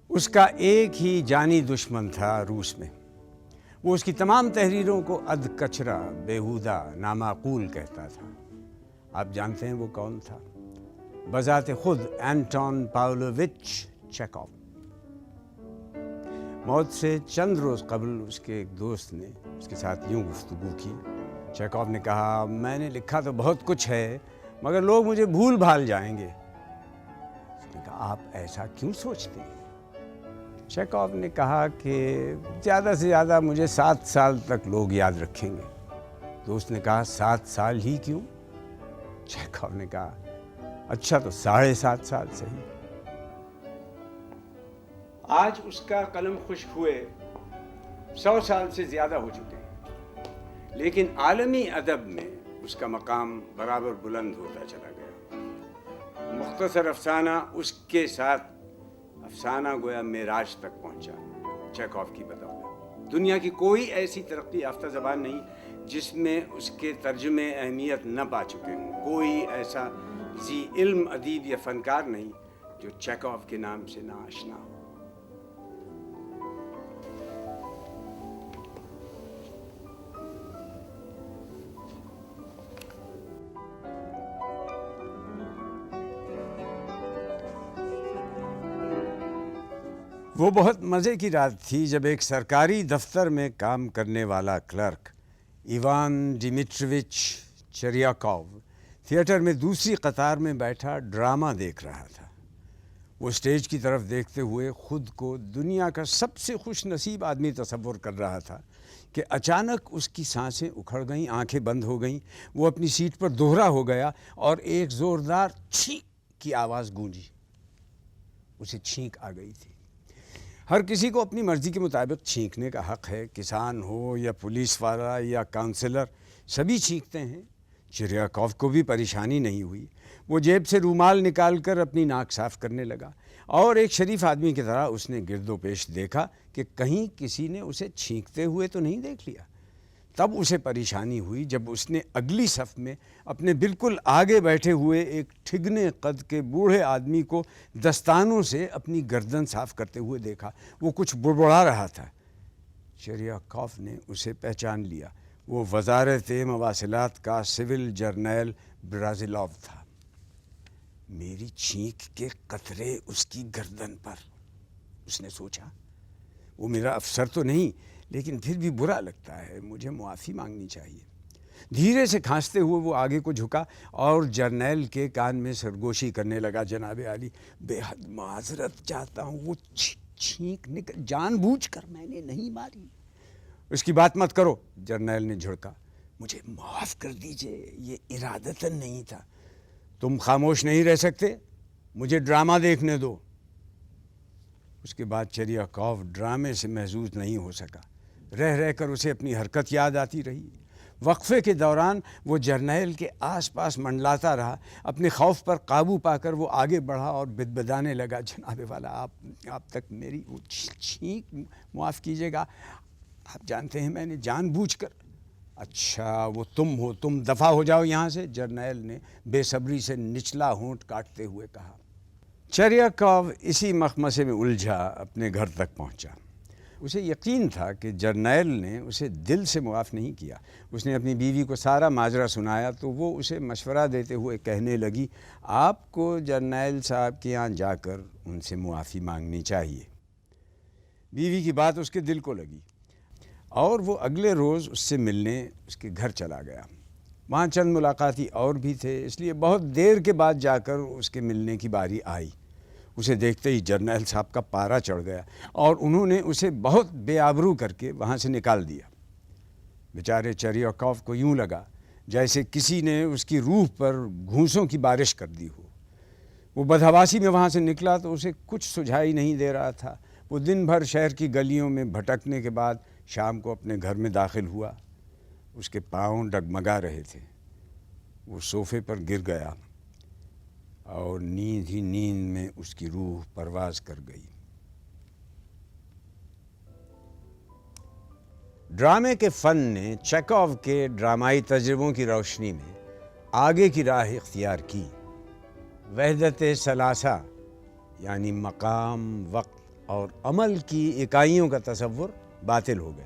اس کا ایک ہی جانی دشمن تھا روس میں. وہ اس کی تمام تحریروں کو اد کچرا، بیہودہ، نامعقول کہتا تھا. آپ جانتے ہیں وہ کون تھا؟ بذات خود انٹون پاولوچ چیکوف. موت سے چند روز قبل اس کے ایک دوست نے اس کے ساتھ یوں گفتگو کی. چیکوف نے کہا، میں نے لکھا تو بہت کچھ ہے مگر لوگ مجھے بھول بھال جائیں گے. اس نے کہا، آپ ایسا کیوں سوچتے ہیں؟ چیکوف نے کہا کہ زیادہ سے زیادہ مجھے 7 سال تک لوگ یاد رکھیں گے. دوست نے کہا، 7 سال ہی کیوں؟ چیکوف نے کہا، اچھا تو 7.5 سال صحیح. آج اس کا قلم خشک ہوئے 100 سال سے زیادہ ہو چکے ہیں، لیکن عالمی ادب میں اس کا مقام برابر بلند ہوتا چلا گیا. مختصر افسانہ اس کے ساتھ افسانہ گویا معراج تک پہنچا چیکوف کی بدولت. دنیا کی کوئی ایسی ترقی یافتہ زبان نہیں جس میں اس کے ترجمے اہمیت نہ پا چکے ہوں. کوئی ایسا ذی علم ادیب یا فنکار نہیں جو چیکوف کے نام سے نہ آشنا ہو. وہ بہت مزے کی رات تھی جب ایک سرکاری دفتر میں کام کرنے والا کلرک ایوان ڈیمیٹرووچ چریاکوف تھیٹر میں دوسری قطار میں بیٹھا ڈرامہ دیکھ رہا تھا. وہ اسٹیج کی طرف دیکھتے ہوئے خود کو دنیا کا سب سے خوش نصیب آدمی تصور کر رہا تھا کہ اچانک اس کی سانسیں اکھڑ گئیں، آنکھیں بند ہو گئیں، وہ اپنی سیٹ پر دوہرا ہو گیا اور ایک زوردار چھینک کی آواز گونجی. اسے چھینک آ گئی تھی. ہر کسی کو اپنی مرضی کے مطابق چھینکنے کا حق ہے. کسان ہو یا پولیس والا یا کاؤنسلر، سبھی چھینکتے ہیں. چریاکوف کو بھی پریشانی نہیں ہوئی. وہ جیب سے رومال نکال کر اپنی ناک صاف کرنے لگا اور ایک شریف آدمی کی طرح اس نے گرد و پیش دیکھا کہ کہیں کسی نے اسے چھینکتے ہوئے تو نہیں دیکھ لیا. تب اسے پریشانی ہوئی جب اس نے اگلی صف میں اپنے بالکل آگے بیٹھے ہوئے ایک ٹھگنے قد کے بوڑھے آدمی کو دستانوں سے اپنی گردن صاف کرتے ہوئے دیکھا. وہ کچھ بڑبڑا رہا تھا. چریاکوف نے اسے پہچان لیا. وہ وزارت مواصلات کا سول جرنیل برازیلوف تھا. میری چھینک کے قطرے اس کی گردن پر، اس نے سوچا. وہ میرا افسر تو نہیں لیکن پھر بھی برا لگتا ہے، مجھے معافی مانگنی چاہیے. دھیرے سے کھانستے ہوئے وہ آگے کو جھکا اور جرنیل کے کان میں سرگوشی کرنے لگا. جناب عالی، بے حد معذرت چاہتا ہوں، وہ چھینک جان بوجھ کر میں نے نہیں ماری. اس کی بات مت کرو، جرنیل نے جھڑکا. مجھے معاف کر دیجئے، یہ ارادتاً نہیں تھا. تم خاموش نہیں رہ سکتے؟ مجھے ڈرامہ دیکھنے دو. اس کے بعد چریاکوف ڈرامے سے محظوظ نہیں ہو سکا. رہ رہ کر اسے اپنی حرکت یاد آتی رہی. وقفے کے دوران وہ جرنیل کے آس پاس منڈلاتا رہا. اپنے خوف پر قابو پا کر وہ آگے بڑھا اور بدبدانے لگا، جناب والا، آپ تک میری وہ چھینک معاف کیجیے گا. آپ جانتے ہیں میں نے جان بوجھ کر. اچھا وہ تم ہو، تم دفع ہو جاؤ یہاں سے، جرنیل نے بے صبری سے نچلا ہونٹ کاٹتے ہوئے کہا. چریاکوف اسی مخمصے میں الجھا اپنے گھر تک پہنچا. اسے یقین تھا کہ جرنیل نے اسے دل سے معاف نہیں کیا. اس نے اپنی بیوی کو سارا ماجرا سنایا تو وہ اسے مشورہ دیتے ہوئے کہنے لگی، آپ کو جرنیل صاحب کے یہاں جا کر ان سے معافی مانگنی چاہیے. بیوی کی بات اس کے دل کو لگی اور وہ اگلے روز اس سے ملنے اس کے گھر چلا گیا. وہاں چند ملاقاتی اور بھی تھے، اس لیے بہت دیر کے بعد جا کر اس کے ملنے کی باری آئی. اسے دیکھتے ہی جرنیل صاحب کا پارا چڑھ گیا اور انہوں نے اسے بہت بے آبرو کر کے وہاں سے نکال دیا. بیچارے چریاکوف کو یوں لگا جیسے کسی نے اس کی روح پر گھونسوں کی بارش کر دی ہو. وہ بدحواسی میں وہاں سے نکلا تو اسے کچھ سجھائی نہیں دے رہا تھا. وہ دن بھر شہر کی گلیوں میں بھٹکنے کے بعد شام کو اپنے گھر میں داخل ہوا. اس کے پاؤں ڈگمگا رہے تھے. وہ صوفے پر گر گیا اور نیند ہی نیند میں اس کی روح پرواز کر گئی. ڈرامے کے فن نے چیکوف کے ڈرامائی تجربوں کی روشنی میں آگے کی راہ اختیار کی. وحدت ثلاثہ یعنی مقام، وقت اور عمل کی اکائیوں کا تصور باطل ہو گیا۔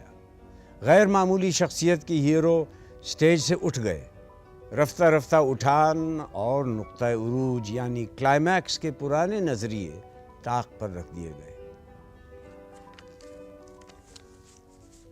غیر معمولی شخصیت کی ہیرو سٹیج سے اٹھ گئے۔ رفتہ رفتہ اٹھان اور نقطہ عروج یعنی کلائمیکس کے پرانے نظریے طاق پر رکھ دیے گئے۔